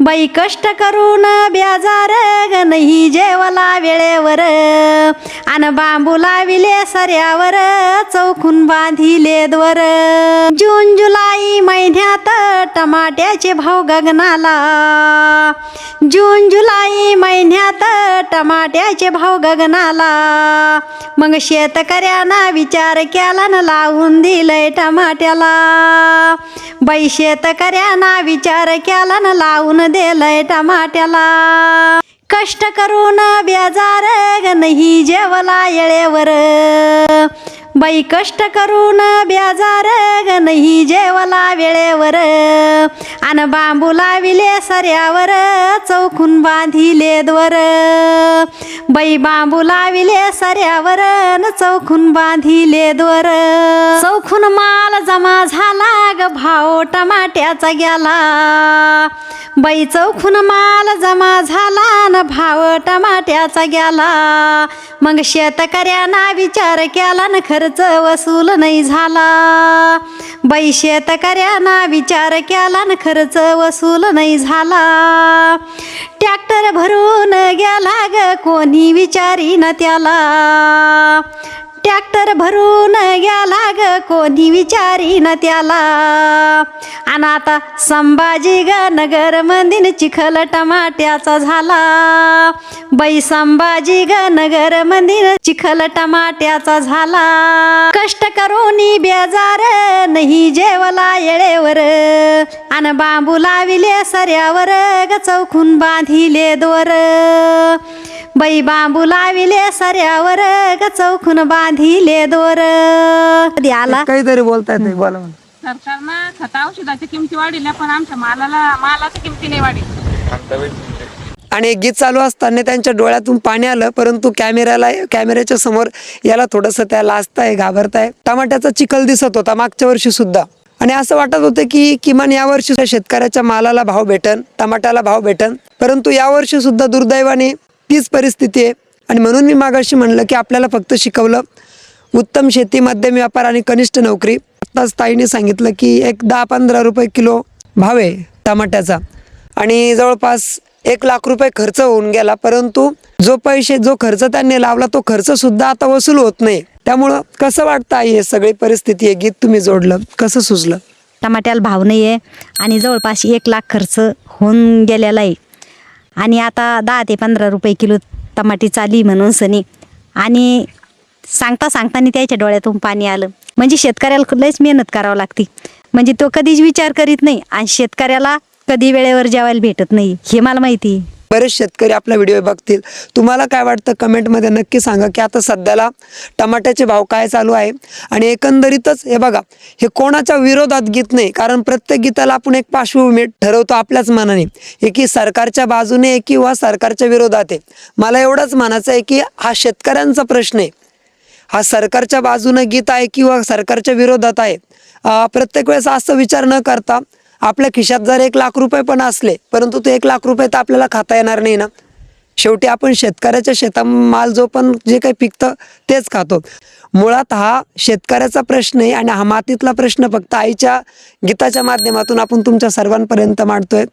बाई कष्ट करून बेजार ग नाही जेवला वेळेवर आन बांबू लाविले सऱ्यावर चौकून बांधिले द्वर जून जुलै महिन्यात टमाट्याचे भाव गगनाला जून जुलै महिन्यात टमाट्याचे भाव गगनाला मग शेतकऱ्यांना विचार केला न लावून दिलंय टमाट्याला बाई शेतकऱ्यांना विचार केला न लावून दिलंय टमाट्याला कष्ट करून बेजार ग नाही जेवला येळेवर बाई कष्ट करून बेजार ग नाही जेवला वेळेवर आन बांबू लाविले सऱ्यावर चौकून बांधिले द्वर बाई बांबू लाविले सऱ्यावर न चौकून बांधिले द्वर चौकून माल जमा झाला ग भाव टमाट्याचा गेला बाई चौकून माल जमा झाला न भाव टमाट्याचा गेला मग शेतकऱ्यांना विचार केला न खर्च वसूल नाही झाला बाई शेतकऱ्यांना विचार केला न खर्च वसूल नाही झाला ट्रॅक्टर भरून गेला ग कोणी विचारी न त्याला ट्रॅक्टर भरून गेला ग कोणी विचारी न त्याला आणि आता संभाजी ग नगर मंदिर चिखल टमाट्याचा झाला बाई संभाजी ग नगर मंदिर चिखल टमाट्याचा झाला कष्ट करून बेजार नाही जेवला येळेवर आणि बांबू लाविले सऱ्यावर ग चौकून बांधिले दोर बाई बांबू लाविले सऱ्यावर ग चौकून बांधिले दोर आला काहीतरी बोलतायत बोला म्हणून. सरकारनं खत औषधाच्या किमती वाढल्या पण आमच्या मालाच्या किमती नाही वाढली. आणि एक गीत चालू असताना त्यांच्या डोळ्यातून पाणी आलं परंतु कॅमेऱ्याच्या समोर याला थोडंसं त्या लाजताय घाबरताय. टमाट्याचा चिखल दिसत होता मागच्या वर्षी सुद्धा आणि असं वाटत होतं की किमान यावर्षी शेतकऱ्याच्या मालाला भाव भेटन टमाट्याला भाव भेटन परंतु यावर्षी सुद्धा दुर्दैवाने तीच परिस्थिती आहे. आणि म्हणून मी मागाशी म्हणलं की आपल्याला फक्त शिकवलं उत्तम शेती मध्यम व्यापार आणि कनिष्ठ नोकरी. आत्ताच ताईने सांगितलं की एक 10-15 रुपये किलो भाव आहे टमाट्याचा आणि जवळपास 1 लाख रुपये खर्च होऊन गेला परंतु जो खर्च त्यांनी लावला तो खर्च सुद्धा आता वसूल होत नाही. त्यामुळं कसं वाटतं आई हे सगळी परिस्थिती आहे गीत तुम्ही जोडलं कसं सुचलं? टमाट्याला भाव नाही आहे आणि जवळपास 1 लाख खर्च होऊन गेलेला आहे आणि आता 10 ते 15 रुपये किलो टमाटी चाली म्हणून सनी आणि सांगता सांगताना त्याच्या डोळ्यातून पाणी आलं. म्हणजे शेतकऱ्याला लयच मेहनत करावं लागते म्हणजे तो कधीच विचार करीत नाही आणि शेतकऱ्याला कधी वेळेवर जेवायला भेटत नाही हे मला माहिती आहे. बरेच शेतकरी आपला व्हिडिओ बघतील. तुम्हाला काय वाटतं कमेंटमध्ये नक्की सांगा की आता सध्याला टमाट्याचे भाव काय चालू आहे आणि एकंदरीतच हे बघा हे कोणाच्या विरोधात गीत नाही कारण प्रत्येक गीताला आपण एक पार्श्वभूमी ठरवतो आपल्याच मनाने हे की सरकारच्या बाजूने किंवा सरकारच्या विरोधात आहे. मला एवढंच म्हणायचं आहे की हा शेतकऱ्यांचा प्रश्न आहे. हा सरकारच्या बाजूने गीत आहे किंवा सरकारच्या विरोधात आहे. प्रत्येक वेळेस असं विचार न करता आपल्या खिशात जर 1 लाख रुपये पण असले परंतु ते 1 लाख रुपये तर आपल्याला खाता येणार नाही ना. शेवटी आपण शेतकऱ्याच्या शेता माल जो पण जे काही पिकतं तेच खातो. मुळात हा शेतकऱ्याचा प्रश्न आहे आणि हा मातीतला प्रश्न फक्त आईच्या गीताच्या माध्यमातून आपण तुमच्या सर्वांपर्यंत मांडतोय.